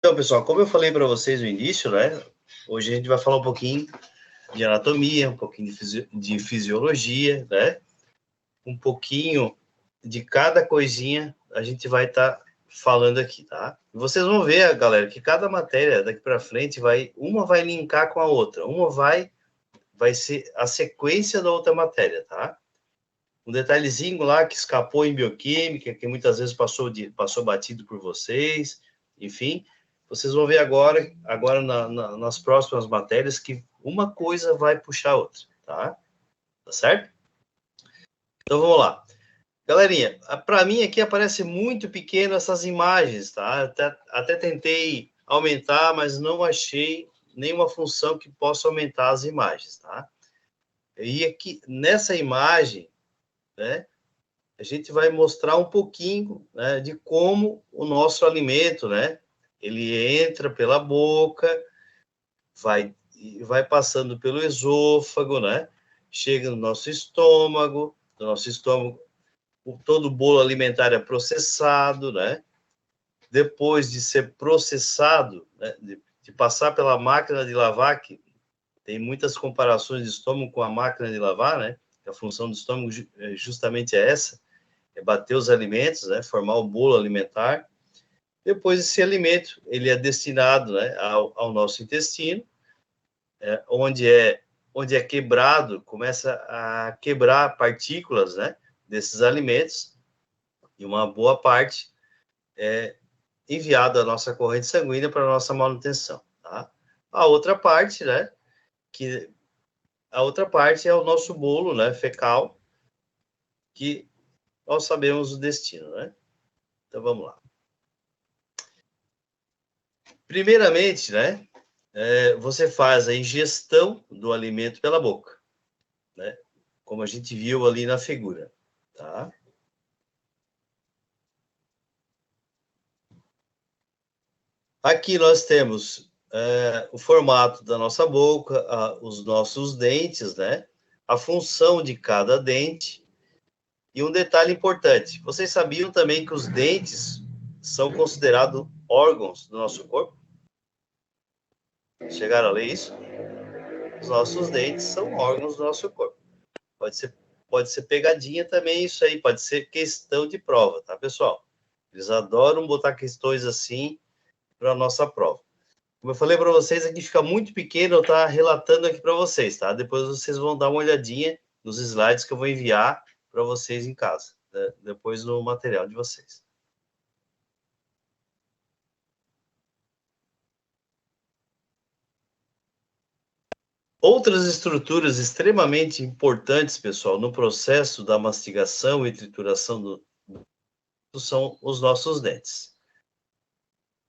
Então, pessoal, como eu falei para vocês no início, né? Hoje a gente vai falar um pouquinho de anatomia, um pouquinho de fisiologia, né? Um pouquinho de cada coisinha a gente vai estar falando aqui, tá? E vocês vão ver, galera, que cada matéria daqui para frente uma vai linkar com a outra, uma vai ser a sequência da outra matéria, tá? Um detalhezinho lá que escapou em bioquímica, que muitas vezes passou batido por vocês, enfim, vocês vão ver agora nas próximas matérias que uma coisa vai puxar a outra, tá? Tá certo? Então vamos lá. Galerinha, para mim aqui aparece muito pequeno essas imagens, tá? Até tentei aumentar, mas não achei nenhuma função que possa aumentar as imagens, tá? E aqui, nessa imagem, né, a gente vai mostrar um pouquinho, né, de como o nosso alimento, né, ele entra pela boca, vai passando pelo esôfago, né, chega no nosso estômago, todo o bolo alimentar é processado, né, depois de ser processado, né, de passar pela máquina de lavar, que tem muitas comparações de estômago com a máquina de lavar, né, a função do estômago justamente é essa, é bater os alimentos, né, formar o bolo alimentar. Depois esse alimento ele é destinado, né, ao nosso intestino, onde é quebrado, começa a quebrar partículas, né, desses alimentos, e uma boa parte é enviada à nossa corrente sanguínea para a nossa manutenção, tá? A outra parte, né, é o nosso bolo, né, fecal, que nós sabemos o destino, né? Então vamos lá. Primeiramente, né, você faz a ingestão do alimento pela boca, né? Como a gente viu ali na figura, tá? Aqui nós temos o formato da nossa boca, os nossos dentes, né? A função de cada dente. E um detalhe importante, vocês sabiam também que os dentes são considerados órgãos do nosso corpo? Chegaram a ler isso? Os nossos dentes são órgãos do nosso corpo. Pode ser pegadinha também isso aí, pode ser questão de prova, tá, pessoal? Eles adoram botar questões assim para a nossa prova. Como eu falei para vocês, aqui fica muito pequeno, eu estou relatando aqui para vocês, tá? Depois vocês vão dar uma olhadinha nos slides que eu vou enviar para vocês em casa, né? Depois no material de vocês. Outras estruturas extremamente importantes, pessoal, no processo da mastigação e trituração são os nossos dentes.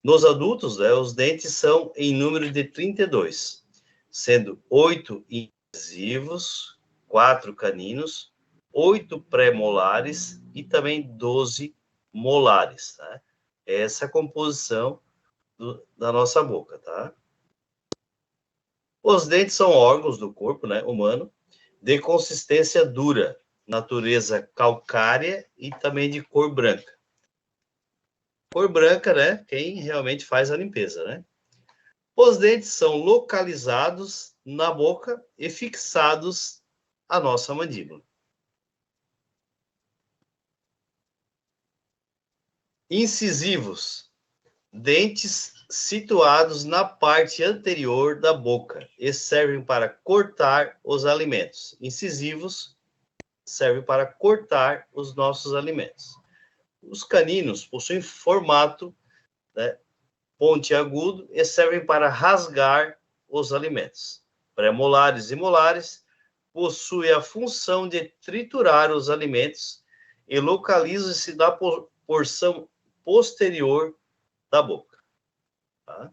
Nos adultos, né, os dentes são em número de 32, sendo 8 incisivos, 4 caninos, 8 pré-molares e também 12 molares, tá? Essa é a composição da nossa boca, tá? Os dentes são órgãos do corpo, né, humano, de consistência dura, natureza calcária e também de cor branca. Cor branca, né? Quem realmente faz a limpeza, né? Os dentes são localizados na boca e fixados à nossa mandíbula. Incisivos, dentes situados na parte anterior da boca e servem para cortar os alimentos. Incisivos servem para cortar os nossos alimentos. Os caninos possuem formato, né, pontiagudo e servem para rasgar os alimentos. Pré-molares e molares possuem a função de triturar os alimentos e localizam-se na porção posterior da boca. Tá?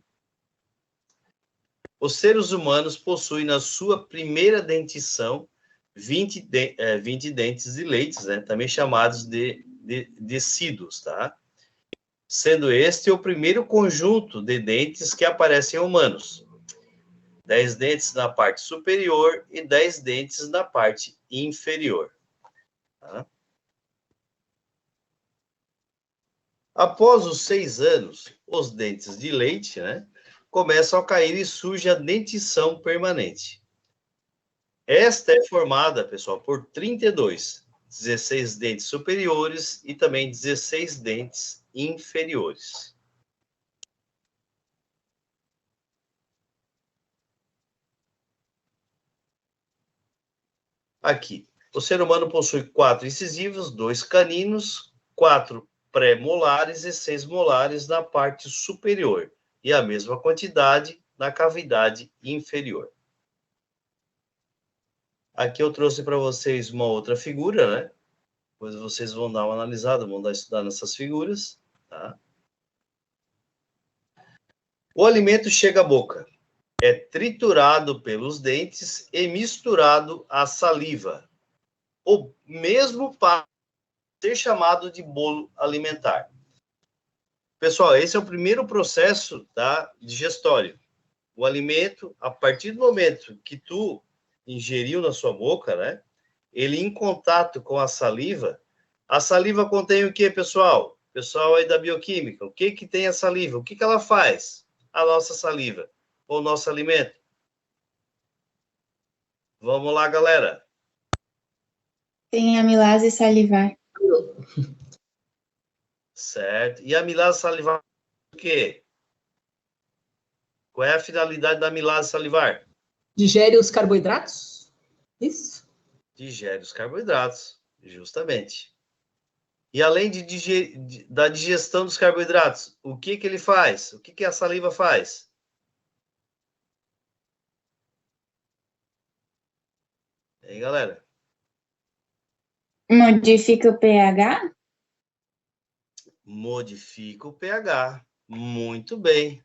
Os seres humanos possuem na sua primeira dentição 20 dentes de leite, né, também chamados de decíduos, tá? Sendo este o primeiro conjunto de dentes que aparecem em humanos. 10 dentes na parte superior e 10 dentes na parte inferior. Tá? Após os 6 anos, os dentes de leite, né, começam a cair e surge a dentição permanente. Esta é formada, pessoal, por 32, 16 dentes superiores e também 16 dentes inferiores. Aqui, o ser humano possui 4 incisivos, 2 caninos, 4 pré-molares e 6 molares na parte superior e a mesma quantidade na cavidade inferior. Aqui eu trouxe para vocês uma outra figura, né? Depois vocês vão dar uma analisada, vão dar estudar nessas figuras, tá? O alimento chega à boca, é triturado pelos dentes e misturado à saliva, o mesmo para ser chamado de bolo alimentar. Pessoal, esse é o primeiro processo, tá, digestório. O alimento, a partir do momento que tu ingeriu na sua boca, né, ele em contato com a saliva contém o que, pessoal? Pessoal aí da bioquímica, o que tem a saliva? O que ela faz? A nossa saliva, ou nosso alimento? Vamos lá, galera. Tem amilase salivar. Certo. E a amilase salivar o quê? Qual é a finalidade da amilase salivar? Digere os carboidratos? Isso? Digere os carboidratos, justamente. E além da digestão dos carboidratos, o que ele faz? O que a saliva faz? E aí, galera? Modifica o pH? Modifica o pH. Muito bem.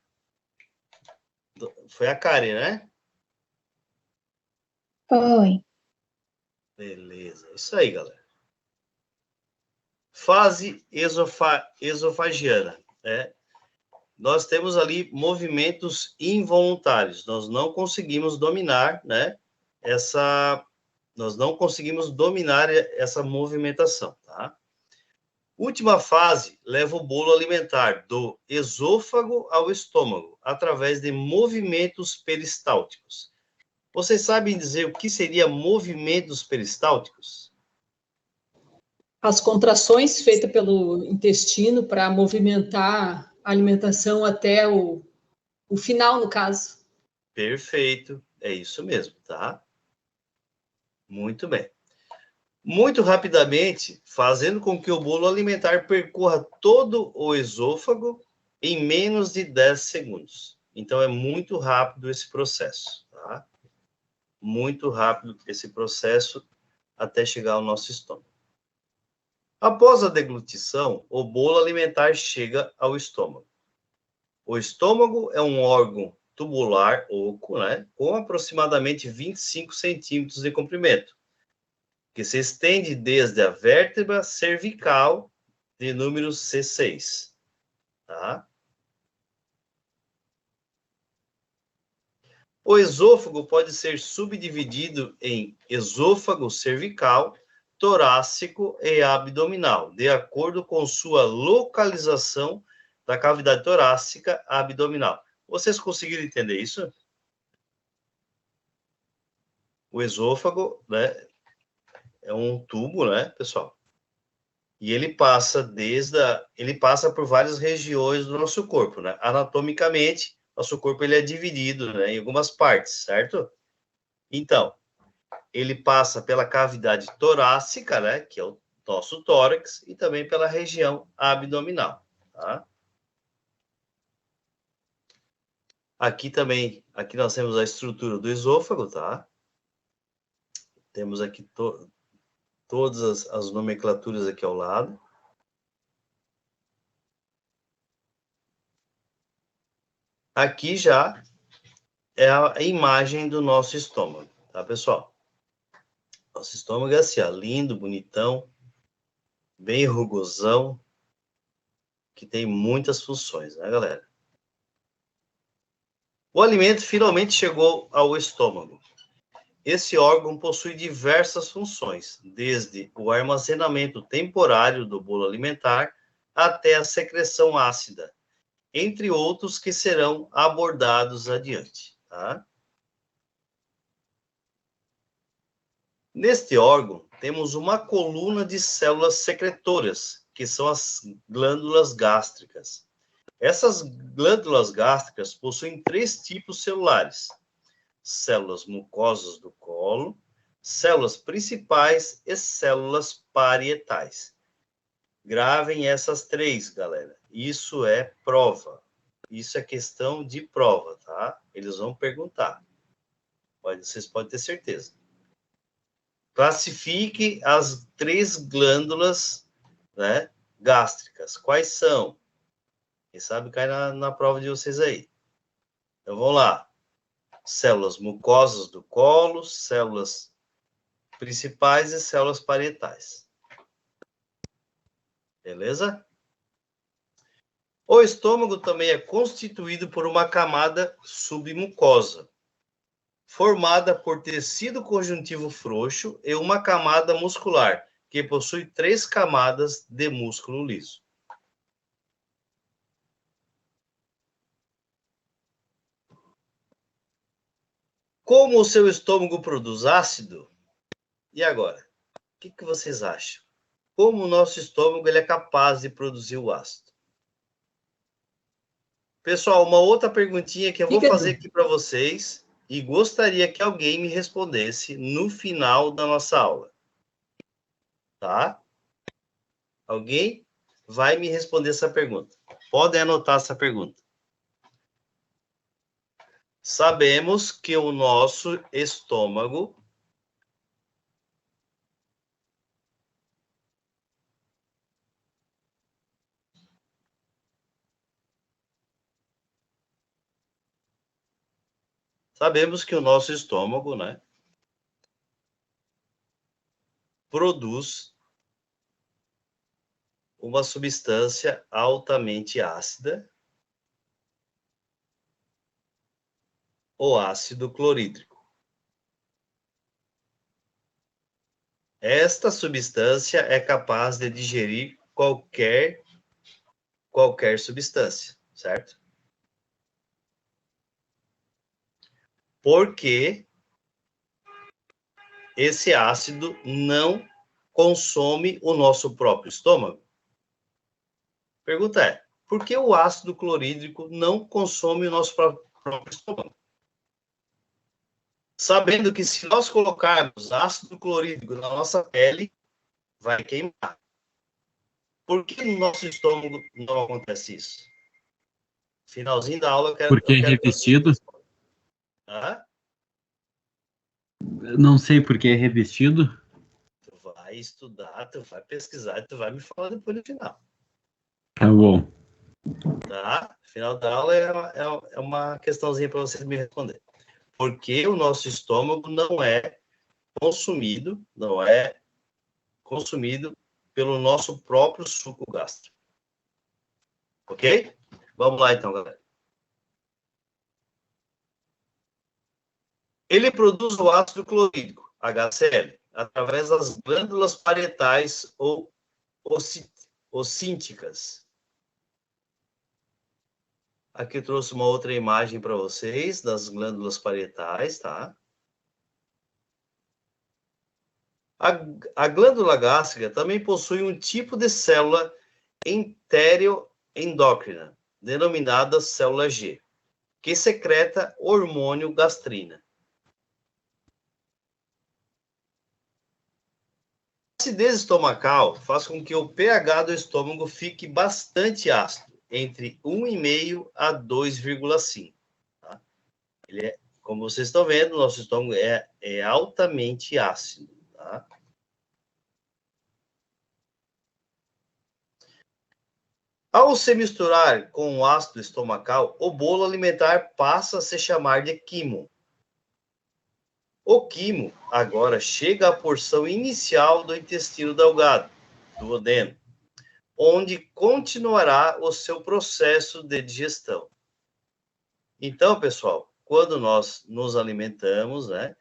Foi a Karen, né? Foi. Beleza. Isso aí, galera. Fase esofagiana. Né? Nós temos ali movimentos involuntários. Nós não conseguimos dominar, né? Nós não conseguimos dominar essa movimentação, tá? Última fase leva o bolo alimentar do esôfago ao estômago, através de movimentos peristálticos. Vocês sabem dizer o que seria movimentos peristálticos? As contrações feitas pelo intestino para movimentar a alimentação até o final, no caso. Perfeito, é isso mesmo, tá? Muito bem. Muito rapidamente, fazendo com que o bolo alimentar percorra todo o esôfago em menos de 10 segundos. Então, é muito rápido esse processo, tá? Muito rápido esse processo até chegar ao nosso estômago. Após a deglutição, o bolo alimentar chega ao estômago. O estômago é um órgão tubular oco, né, com aproximadamente 25 centímetros de comprimento, que se estende desde a vértebra cervical de número C6, tá? O esôfago pode ser subdividido em esôfago cervical, torácico e abdominal, de acordo com sua localização da cavidade torácica abdominal. Vocês conseguiram entender isso? O esôfago, né, é um tubo, né, pessoal? E ele passa ele passa por várias regiões do nosso corpo, né? Anatomicamente, nosso corpo ele é dividido, né, em algumas partes, certo? Então, ele passa pela cavidade torácica, né, que é o nosso tórax, e também pela região abdominal, tá? Aqui nós temos a estrutura do esôfago, tá? Temos aqui todas as nomenclaturas aqui ao lado. Aqui já é a imagem do nosso estômago, tá, pessoal? Nosso estômago é assim, ó, lindo, bonitão, bem rugosão, que tem muitas funções, né, galera? O alimento finalmente chegou ao estômago. Esse órgão possui diversas funções, desde o armazenamento temporário do bolo alimentar até a secreção ácida, entre outros que serão abordados adiante. Tá? Neste órgão, temos uma coluna de células secretoras, que são as glândulas gástricas. Essas glândulas gástricas possuem 3 tipos celulares: células mucosas do colo, células principais e células parietais. Gravem essas 3, galera. Isso é prova. Isso é questão de prova, tá? Eles vão perguntar. Vocês podem ter certeza. Classifique as 3 glândulas, né, gástricas. Quais são? Quem sabe cai na prova de vocês aí. Então, vamos lá. Células mucosas do colo, células principais e células parietais. Beleza? O estômago também é constituído por uma camada submucosa, formada por tecido conjuntivo frouxo e uma camada muscular, que possui 3 camadas de músculo liso. Como o seu estômago produz ácido? E agora? O que vocês acham? Como o nosso estômago ele é capaz de produzir o ácido? Pessoal, uma outra perguntinha que eu vou fazer aqui para vocês e gostaria que alguém me respondesse no final da nossa aula. Tá? Alguém vai me responder essa pergunta. Podem anotar essa pergunta. Sabemos que o nosso estômago né, produz uma substância altamente ácida, o ácido clorídrico. Esta substância é capaz de digerir qualquer substância, certo? Porque esse ácido não consome o nosso próprio estômago. Pergunta é, por que o ácido clorídrico não consome o nosso próprio estômago? Sabendo que se nós colocarmos ácido clorídrico na nossa pele, vai queimar. Por que no nosso estômago não acontece isso? Finalzinho da aula, eu quero... Porque é revestido? Hã? Não sei por que é revestido. Tu vai estudar, tu vai pesquisar, tu vai me falar depois no final. Tá bom. Tá? Final da aula é uma questãozinha para você me responder. Porque o nosso estômago não é consumido pelo nosso próprio suco gástrico. Ok? Vamos lá então, galera. Ele produz o ácido clorídrico, HCl, através das glândulas parietais ou ocínticas. Aqui eu trouxe uma outra imagem para vocês das glândulas parietais, tá? A glândula gástrica também possui um tipo de célula enteroendócrina, denominada célula G, que secreta hormônio gastrina. A acidez estomacal faz com que o pH do estômago fique bastante ácido, entre 1,5 a 2,5. Tá? Ele é, como vocês estão vendo, nosso estômago é altamente ácido. Tá? Ao se misturar com o ácido estomacal, o bolo alimentar passa a se chamar de quimo. O quimo agora chega à porção inicial do intestino delgado, do duodeno, onde continuará o seu processo de digestão. Então, pessoal, quando nós nos alimentamos, né,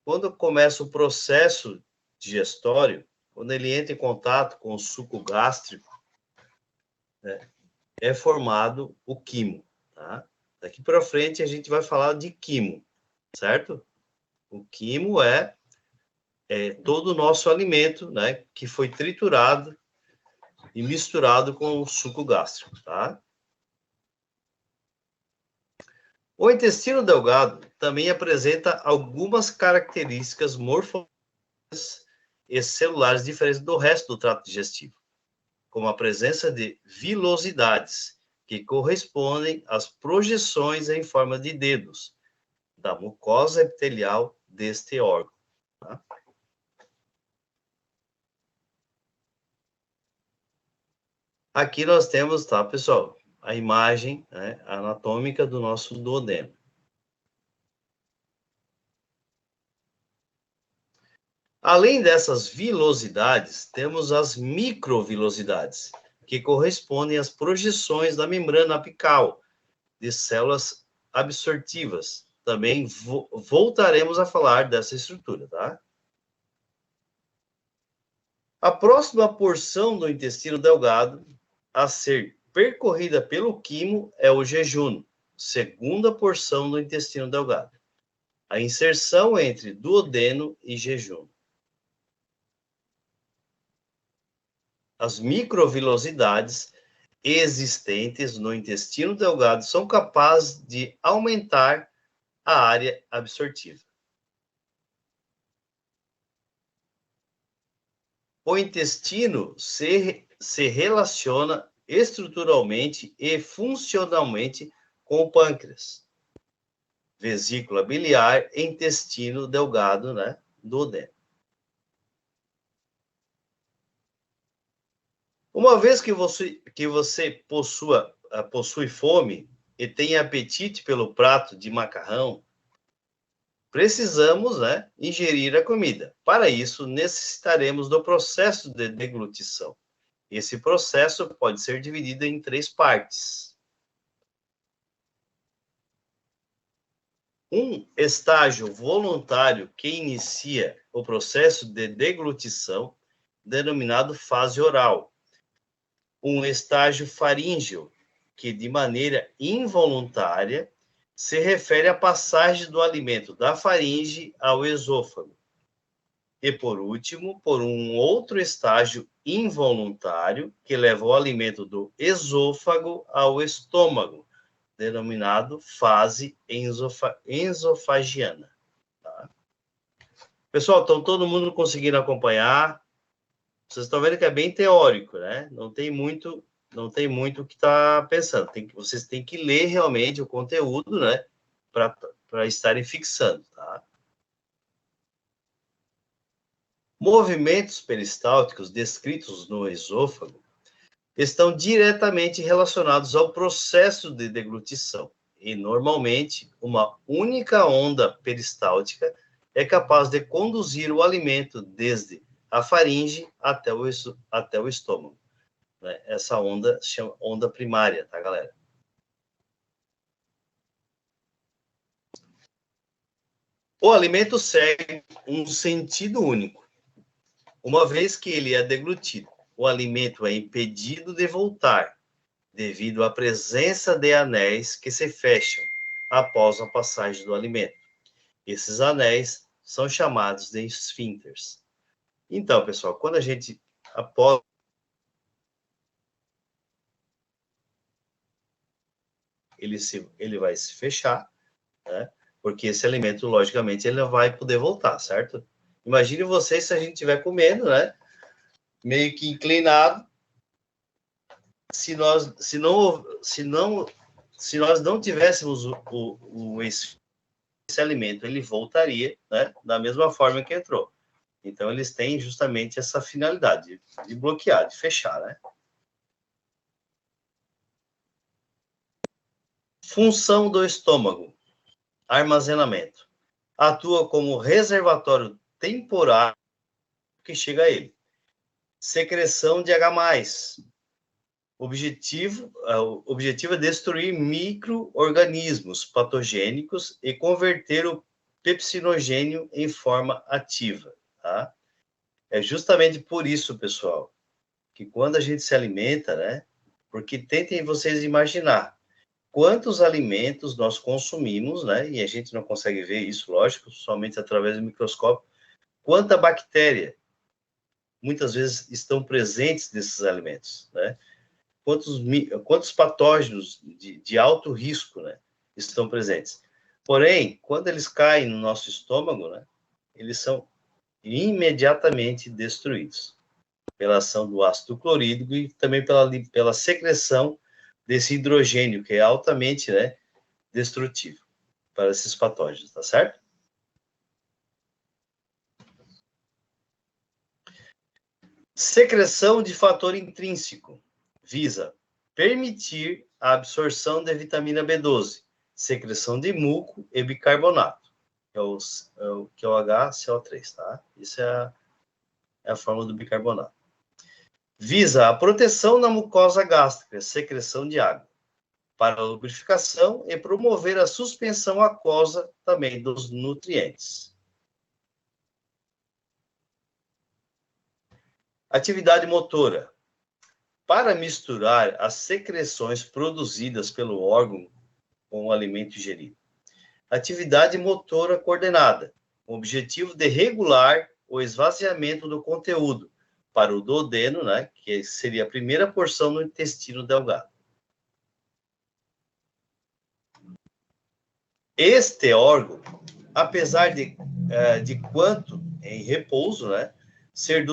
quando começa o processo digestório, quando ele entra em contato com o suco gástrico, né, é formado o quimo, tá? Daqui para frente a gente vai falar de quimo, certo? O quimo é todo o nosso alimento, né, que foi triturado e misturado com o suco gástrico, tá? O intestino delgado também apresenta algumas características morfológicas e celulares diferentes do resto do trato digestivo, como a presença de vilosidades, que correspondem às projeções em forma de dedos da mucosa epitelial deste órgão. Tá? Aqui nós temos, tá, pessoal, a imagem, né, anatômica do nosso duodeno. Além dessas vilosidades, temos as microvilosidades, que correspondem às projeções da membrana apical de células absortivas. Também voltaremos a falar dessa estrutura, tá? A próxima porção do intestino delgado a ser percorrida pelo quimo é o jejum, segunda porção do intestino delgado. A inserção entre duodeno e jejum. As microvilosidades existentes no intestino delgado são capazes de aumentar a área absortiva. O intestino se relaciona estruturalmente e funcionalmente com o pâncreas, vesícula biliar, intestino delgado, né, duodeno. Uma vez que você possui fome e tem apetite pelo prato de macarrão, precisamos, né, ingerir a comida. Para isso, necessitaremos do processo de deglutição. Esse processo pode ser dividido em 3 partes. Um estágio voluntário que inicia o processo de deglutição, denominado fase oral. Um estágio faríngeo, que de maneira involuntária se refere à passagem do alimento da faringe ao esôfago. E, por último, por um outro estágio involuntário, que leva o alimento do esôfago ao estômago, denominado fase ensofagiana. Tá? Pessoal, estão todo mundo conseguindo acompanhar? Vocês estão vendo que é bem teórico, né? Não tem muito o que está pensando. Vocês têm que ler realmente o conteúdo, né? Para estarem fixando, tá? Movimentos peristálticos descritos no esôfago estão diretamente relacionados ao processo de deglutição. E, normalmente, uma única onda peristáltica é capaz de conduzir o alimento desde a faringe até o estômago. Né? Essa onda se chama onda primária, tá, galera? O alimento segue um sentido único. Uma vez que ele é deglutido, o alimento é impedido de voltar, devido à presença de anéis que se fecham após a passagem do alimento. Esses anéis são chamados de esfíncteres. Então, pessoal, quando a gente após ele vai se fechar, né? Porque esse alimento, logicamente, ele não vai poder voltar, certo? Imagine vocês se a gente estiver comendo, né? Meio que inclinado. Se nós não tivéssemos esse alimento, ele voltaria, né? Da mesma forma que entrou. Então, eles têm justamente essa finalidade de bloquear, de fechar, né? Função do estômago: armazenamento. Atua como reservatório temporário que chega a ele. Secreção de H+. O objetivo é destruir micro-organismos patogênicos e converter o pepsinogênio em forma ativa. Tá? É justamente por isso, pessoal, que quando a gente se alimenta, né, Porque tentem vocês imaginar quantos alimentos nós consumimos, né? E a gente não consegue ver isso, lógico, somente através do microscópio. Quanta bactéria muitas vezes estão presentes nesses alimentos, né? Quantos patógenos de alto risco, né, estão presentes. Porém, quando eles caem no nosso estômago, né, eles são imediatamente destruídos pela ação do ácido clorídrico e também pela secreção desse hidrogênio, que é altamente, né, destrutivo para esses patógenos, tá certo? Secreção de fator intrínseco visa permitir a absorção da vitamina B12, secreção de muco e bicarbonato, que é o HCO3, tá? Isso é a forma do bicarbonato. Visa a proteção da mucosa gástrica, secreção de água, para a lubrificação e promover a suspensão aquosa também dos nutrientes. Atividade motora. Para misturar as secreções produzidas pelo órgão com o alimento ingerido. Atividade motora coordenada, com o objetivo de regular o esvaziamento do conteúdo para o duodeno, né, que seria a primeira porção do intestino delgado. Este órgão, apesar de quanto em repouso, né, ser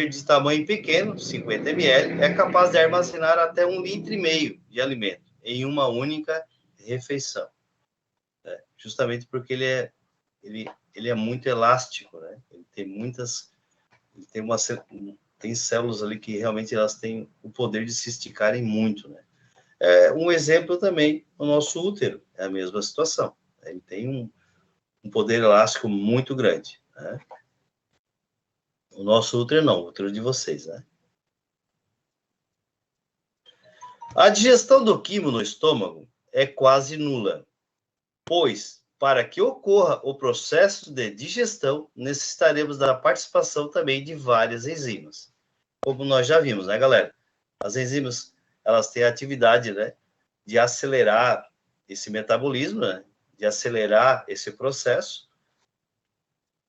de tamanho pequeno, 50 ml, é capaz de armazenar até 1,5 litro de alimento em uma única refeição. Né? Justamente porque ele é muito elástico, né? Ele tem células ali que realmente elas têm o poder de se esticarem muito, né? Um exemplo também, o nosso útero, é a mesma situação. Ele tem um poder elástico muito grande, né? O nosso útero não, o útero de vocês, né? A digestão do quimo no estômago é quase nula, pois, para que ocorra o processo de digestão, necessitaremos da participação também de várias enzimas. Como nós já vimos, né, galera? As enzimas, elas têm a atividade, né, de acelerar esse metabolismo, né, de acelerar esse processo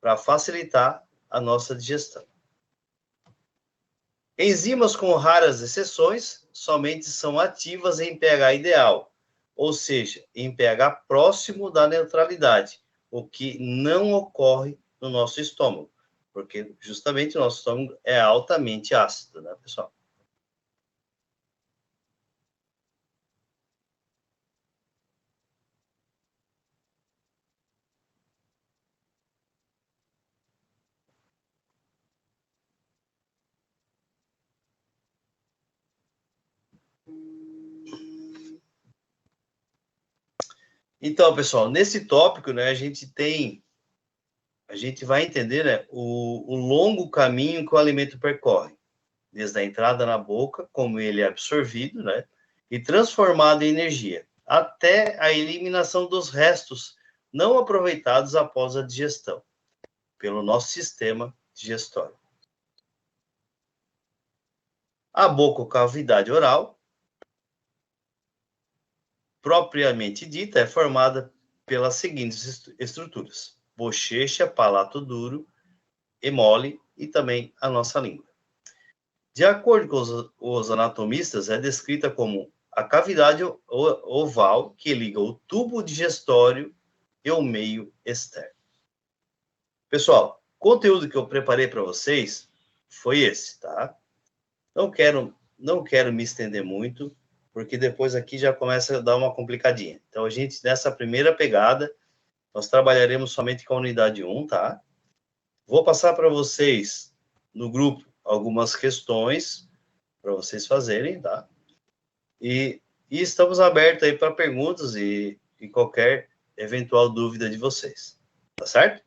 para facilitar a nossa digestão. Enzimas com raras exceções somente são ativas em pH ideal, ou seja, em pH próximo da neutralidade, o que não ocorre no nosso estômago, porque justamente o nosso estômago é altamente ácido, né, pessoal? Então, pessoal, nesse tópico, né, a gente vai entender, né, o longo caminho que o alimento percorre, desde a entrada na boca, como ele é absorvido, né, e transformado em energia, até a eliminação dos restos não aproveitados após a digestão, pelo nosso sistema digestório. A bucocavidade oral, propriamente dita, é formada pelas seguintes estruturas: bochecha, palato duro e mole, e também a nossa língua. De acordo com os anatomistas, é descrita como a cavidade oval que liga o tubo digestório e o meio externo. Pessoal, o conteúdo que eu preparei para vocês foi esse, tá? Não quero me estender muito, porque depois aqui já começa a dar uma complicadinha. Então, a gente, nessa primeira pegada, nós trabalharemos somente com a unidade 1, tá? Vou passar para vocês, no grupo, algumas questões para vocês fazerem, tá? E estamos abertos aí para perguntas e qualquer eventual dúvida de vocês, tá certo?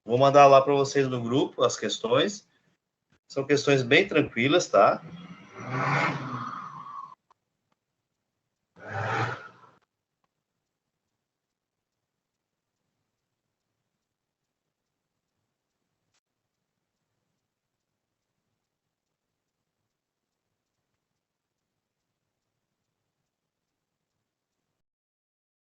Vou mandar lá para vocês no grupo as questões. São questões bem tranquilas, tá?